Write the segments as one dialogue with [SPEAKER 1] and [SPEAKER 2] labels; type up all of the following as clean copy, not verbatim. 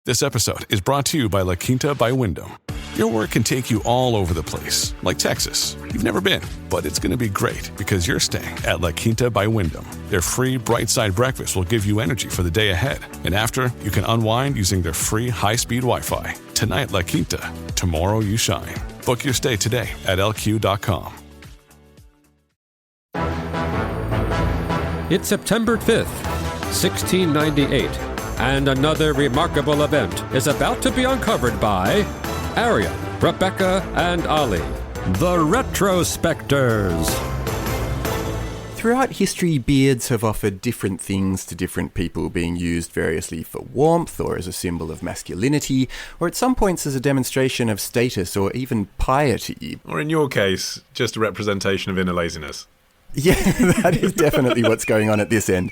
[SPEAKER 1] This episode is brought to you by La Quinta by Wyndham. Your work can take you all over the place, like Texas. You've never been, but it's going to be great because you're staying at La Quinta by Wyndham. Their free Bright Side breakfast will give you energy for the day ahead. And after, you can unwind using their free high-speed Wi-Fi. Tonight, La Quinta. Tomorrow, you shine. Book your stay today at lq.com.
[SPEAKER 2] It's September 5th, 1698, and another remarkable event is about to be uncovered by Arion, Rebecca, and Olly, the Retrospectors.
[SPEAKER 3] Throughout history, beards have offered different things to different people, being used variously for warmth or as a symbol of masculinity, or at some points as a demonstration of status or even piety.
[SPEAKER 4] Or in your case, just a representation of inner laziness.
[SPEAKER 3] Yeah, that is definitely what's going on at this end.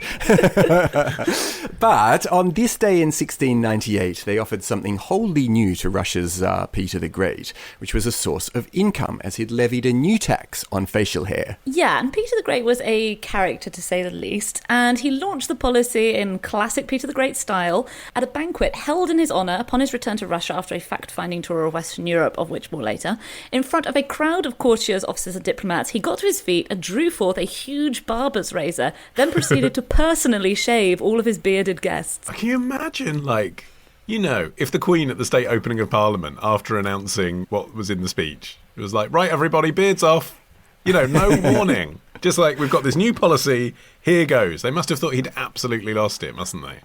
[SPEAKER 3] But on this day in 1698, they offered something wholly new to Russia's Tsar Peter the Great, which was a source of income, as he'd levied a new tax on facial hair.
[SPEAKER 5] Yeah, and Peter the Great was a character, to say the least, and he launched the policy in classic Peter the Great style at a banquet held in his honour upon his return to Russia after a fact-finding tour of Western Europe, of which more later. In front of a crowd of courtiers, officers and diplomats, he got to his feet and drew forth a huge barber's razor, then proceeded to personally shave all of his bearded guests.
[SPEAKER 4] Can you imagine, if the Queen at the state opening of Parliament, after announcing what was in the speech, it was like, right, everybody, beards off. No warning. Just like, we've got this new policy, here goes. They must have thought he'd absolutely lost it, mustn't they?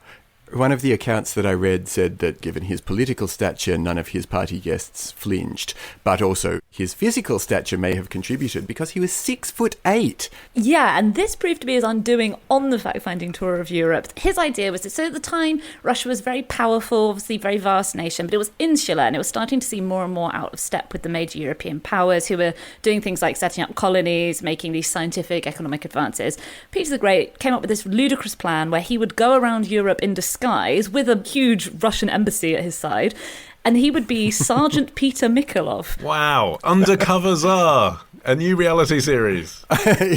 [SPEAKER 3] One of the accounts that I read said that given his political stature, none of his party guests flinched, but also his physical stature may have contributed because he was 6'8".
[SPEAKER 5] Yeah, and this proved to be his undoing on the fact-finding tour of Europe. His idea was that, so at the time, Russia was very powerful, obviously very vast nation, but it was insular, and it was starting to seem more and more out of step with the major European powers who were doing things like setting up colonies, making these scientific, economic advances. Peter the Great came up with this ludicrous plan where he would go around Europe in disguise with a huge Russian embassy at his side, and he would be Sergeant Peter Mikolov.
[SPEAKER 4] Wow, Undercover Tsar, a new reality series.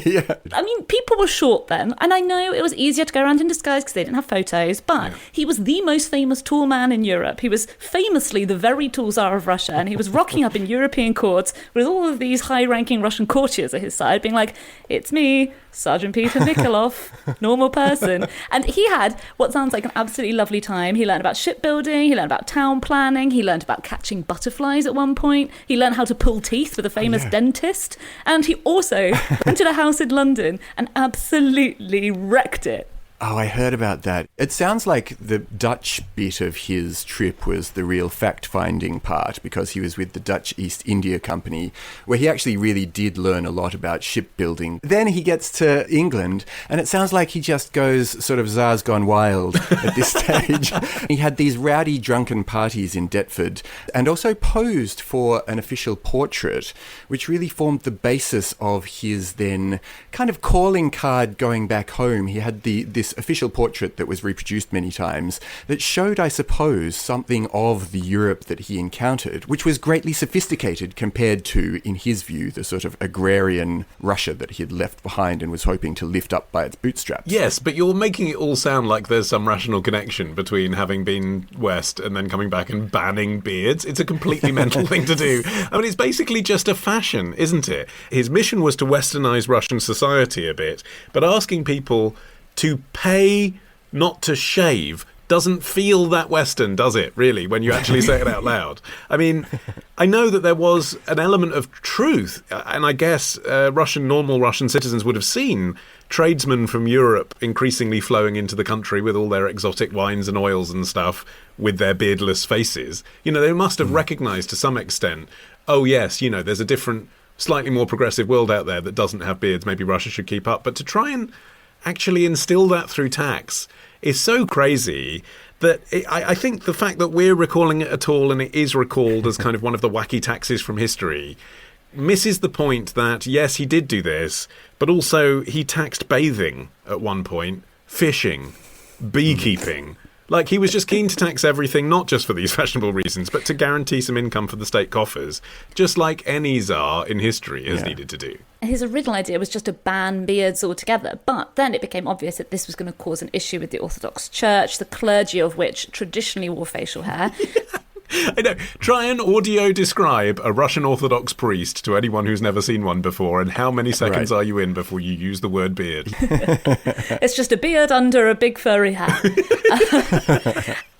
[SPEAKER 3] Yeah.
[SPEAKER 5] I mean, people were short then, and I know it was easier to go around in disguise because they didn't have photos, but he was the most famous tall man in Europe. He was famously the very tall Tsar of Russia, and he was rocking up in European courts with all of these high-ranking Russian courtiers at his side, being like, it's me, Sergeant Peter Mikolov, normal person. And he had what sounds like an absolutely lovely time. He learned about shipbuilding, he learned about town planning, he learned about catching butterflies at one point, he learned how to pull teeth with a famous dentist, and he also rented a house in London and absolutely wrecked it.
[SPEAKER 3] Oh, I heard about that. It sounds like the Dutch bit of his trip was the real fact-finding part, because he was with the Dutch East India Company, where he actually really did learn a lot about shipbuilding. Then he gets to England, and it sounds like he just goes sort of Tsar's gone wild at this stage. He had these rowdy drunken parties in Deptford, and also posed for an official portrait, which really formed the basis of his then kind of calling card going back home. He had this official portrait that was reproduced many times that showed, I suppose, something of the Europe that he encountered, which was greatly sophisticated compared to, in his view, the sort of agrarian Russia that he had left behind and was hoping to lift up by its bootstraps.
[SPEAKER 4] Yes, but you're making it all sound like there's some rational connection between having been West and then coming back and banning beards. It's a completely mental thing to do. I mean, it's basically just a fashion, isn't it? His mission was to westernize Russian society a bit, but asking people to pay, not to shave, doesn't feel that Western, does it, really, when you actually say it out loud? I mean, I know that there was an element of truth, and I guess normal Russian citizens would have seen tradesmen from Europe increasingly flowing into the country with all their exotic wines and oils and stuff with their beardless faces. They must have recognised to some extent, oh yes, there's a different, slightly more progressive world out there that doesn't have beards, maybe Russia should keep up. But to try and actually instill that through tax is so crazy that I think the fact that we're recalling it at all, and it is recalled as kind of one of the wacky taxes from history, misses the point that, yes, he did do this, but also he taxed bathing at one point, fishing, beekeeping. Like, he was just keen to tax everything, not just for these fashionable reasons, but to guarantee some income for the state coffers, just like any czar in history has needed to do.
[SPEAKER 5] His original idea was just to ban beards altogether, but then it became obvious that this was going to cause an issue with the Orthodox Church, the clergy of which traditionally wore facial hair.
[SPEAKER 4] I know. Try and audio describe a Russian Orthodox priest to anyone who's never seen one before, and how many seconds are you in before you use the word beard?
[SPEAKER 5] It's just a beard under a big furry hat.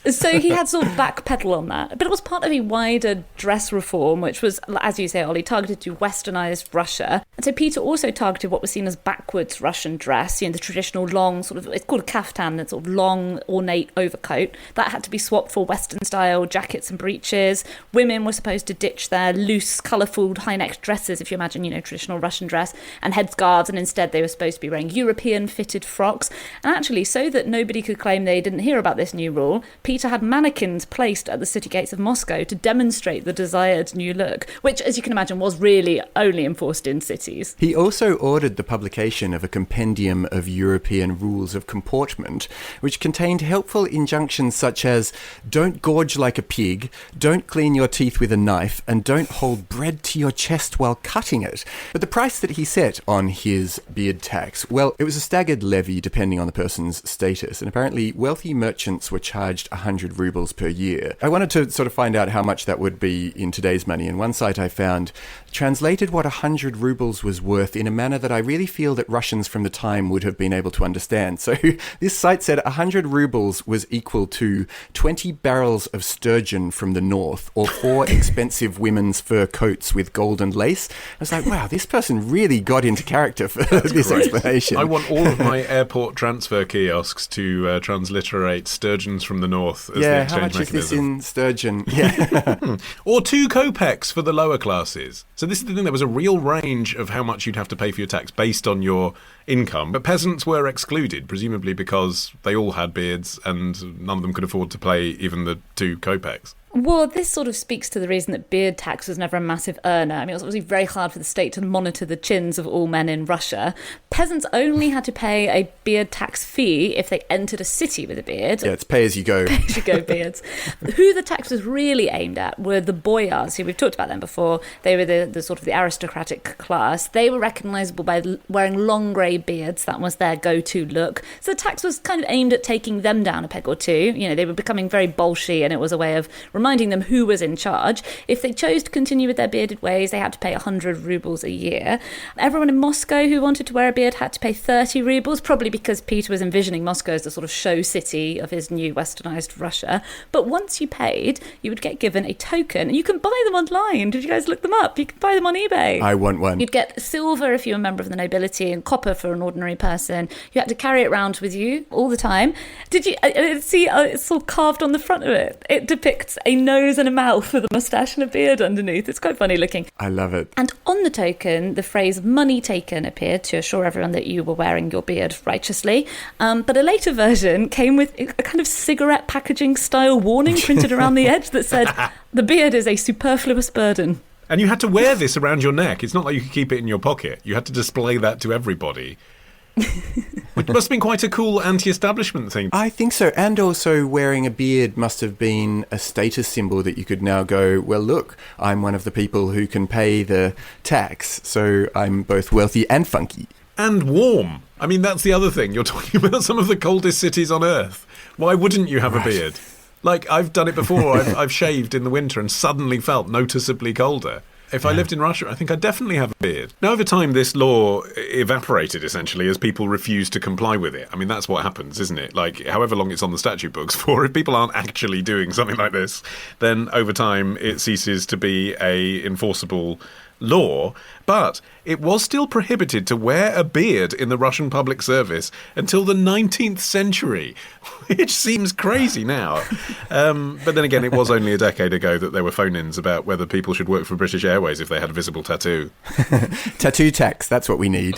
[SPEAKER 5] So he had sort of backpedal on that. But it was part of a wider dress reform, which was, as you say, Ollie, targeted to westernised Russia. And so Peter also targeted what was seen as backwards Russian dress, the traditional long sort of, it's called a kaftan, that sort of long, ornate overcoat. That had to be swapped for Western-style jackets and breeches. Women were supposed to ditch their loose, colourful, high-necked dresses, if you imagine, traditional Russian dress, and headscarves, and instead they were supposed to be wearing European-fitted frocks. And actually, so that nobody could claim they didn't hear about this new rule, Peter had mannequins placed at the city gates of Moscow to demonstrate the desired new look, which, as you can imagine, was really only enforced in cities.
[SPEAKER 3] He also ordered the publication of a compendium of European rules of comportment, which contained helpful injunctions such as don't gorge like a pig, don't clean your teeth with a knife, and don't hold bread to your chest while cutting it. But the price that he set on his beard tax, well, it was a staggered levy depending on the person's status, and apparently wealthy merchants were charged 100 rubles per year. I wanted to sort of find out how much that would be in today's money, and one site I found translated what 100 rubles was worth in a manner that I really feel that Russians from the time would have been able to understand. So this site said 100 rubles was equal to 20 barrels of sturgeon from the north, or 4 expensive women's fur coats with gold and lace. I was like, wow, this person really got into character for this explanation.
[SPEAKER 4] I want all of my airport transfer kiosks to transliterate sturgeons from the north as the exchange
[SPEAKER 3] how much
[SPEAKER 4] mechanism.
[SPEAKER 3] is this in sturgeon? Yeah.
[SPEAKER 4] Or 2 kopecks for the lower classes. So this is the thing, there was a real range of how much you'd have to pay for your tax based on your income, but peasants were excluded, presumably because they all had beards and none of them could afford to pay even the 2 kopecks.
[SPEAKER 5] Well, this sort of speaks to the reason that beard tax was never a massive earner. I mean, it was obviously very hard for the state to monitor the chins of all men in Russia. Peasants only had to pay a beard tax fee if they entered a city with a beard.
[SPEAKER 3] Yeah, it's pay as you go.
[SPEAKER 5] Pay as you go beards. Who the tax was really aimed at were the boyars, who we've talked about them before. They were the sort of the aristocratic class. They were recognisable by wearing long grey beards. That was their go-to look. So the tax was kind of aimed at taking them down a peg or two. They were becoming very bolshy, and it was a way of reminding them who was in charge. If they chose to continue with their bearded ways, they had to pay 100 rubles a year. Everyone in Moscow who wanted to wear a beard had to pay 30 rubles, probably because Peter was envisioning Moscow as the sort of show city of his new westernized Russia. But once you paid, you would get given a token, and you can buy them online. Did you guys look them up? You can buy them on eBay.
[SPEAKER 3] I want one.
[SPEAKER 5] You'd get silver if you were a member of the nobility and copper for an ordinary person. You had to carry it around with you all the time. Did you see it's all carved on the front of it? It depicts a nose and a mouth with a moustache and a beard underneath. It's quite funny looking.
[SPEAKER 3] I love it.
[SPEAKER 5] And on the token, the phrase money taken appeared to assure everyone that you were wearing your beard righteously. But a later version came with a kind of cigarette packaging style warning printed around the edge that said, the beard is a superfluous burden.
[SPEAKER 4] And you had to wear this around your neck. It's not like you could keep it in your pocket. You had to display that to everybody. Which must have been quite a cool anti-establishment thing.
[SPEAKER 3] I think so. And also wearing a beard must have been a status symbol that you could now go, well, look, I'm one of the people who can pay the tax, so I'm both wealthy and funky.
[SPEAKER 4] And warm. I mean, that's the other thing. You're talking about some of the coldest cities on Earth. Why wouldn't you have a beard? Like, I've done it before. I've shaved in the winter and suddenly felt noticeably colder. If I lived in Russia, I think I'd definitely have a beard. Now, over time, this law evaporated, essentially, as people refused to comply with it. I mean, that's what happens, isn't it? Like, however long it's on the statute books for, if people aren't actually doing something like this, then over time it ceases to be a enforceable law. But it was still prohibited to wear a beard in the Russian public service until the 19th century, which seems crazy now. But then again, it was only a decade ago that there were phone-ins about whether people should work for British Airways if they had a visible tattoo.
[SPEAKER 3] Tattoo tax, that's what we need.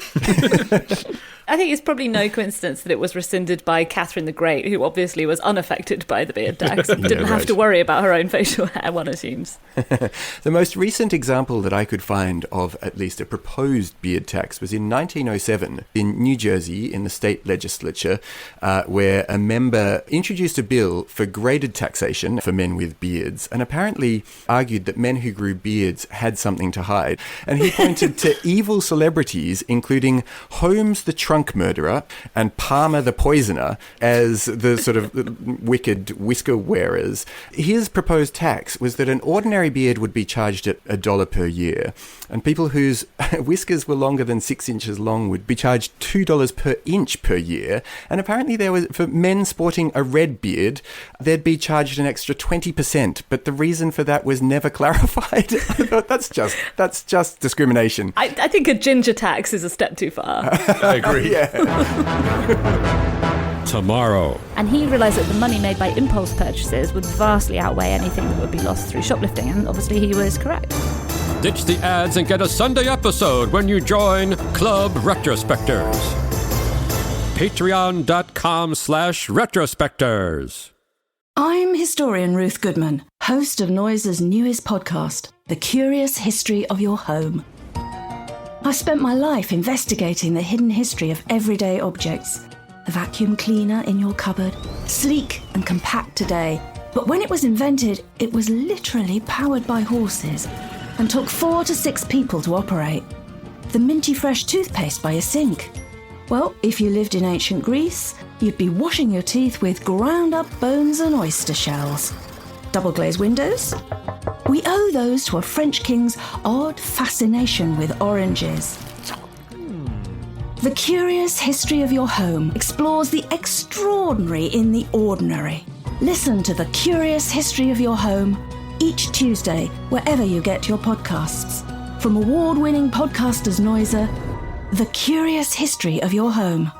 [SPEAKER 5] I think it's probably no coincidence that it was rescinded by Catherine the Great, who obviously was unaffected by the beard tax. Didn't have to worry about her own facial hair, one assumes.
[SPEAKER 3] The most recent example that I could find of at least a proposed beard tax was in 1907 in New Jersey in the state legislature, where a member introduced a bill for graded taxation for men with beards, and apparently argued that men who grew beards had something to hide. And he pointed to evil celebrities, including Holmes the trunk murderer and Palmer the poisoner, as the sort of wicked whisker wearers. His proposed tax was that an ordinary beard would be charged at $1 per year, and people whose whiskers were longer than 6 inches long would be charged $2 per inch per year. And apparently there was, for men sporting a red beard, they'd be charged an extra 20%, but the reason for that was never clarified. I thought that's just discrimination.
[SPEAKER 5] I think a ginger tax is a step too far.
[SPEAKER 4] I agree.
[SPEAKER 2] Tomorrow.
[SPEAKER 5] And he realised that the money made by impulse purchases would vastly outweigh anything that would be lost through shoplifting, and obviously he was correct.
[SPEAKER 2] Ditch the ads and get a Sunday episode when you join Club Retrospectors. Patreon.com/retrospectors.
[SPEAKER 6] I'm historian Ruth Goodman, host of Noise's newest podcast, The Curious History of Your Home. I spent my life investigating the hidden history of everyday objects. The vacuum cleaner in your cupboard, sleek and compact today, but when it was invented, it was literally powered by horses and took 4 to 6 people to operate. The minty fresh toothpaste by a sink. Well, if you lived in ancient Greece, you'd be washing your teeth with ground up bones and oyster shells. Double glazed windows? We owe those to a French king's odd fascination with oranges. The Curious History of Your Home explores the extraordinary in the ordinary. Listen to The Curious History of Your Home each Tuesday, wherever you get your podcasts. From award-winning podcasters Noiser, The Curious History of Your Home.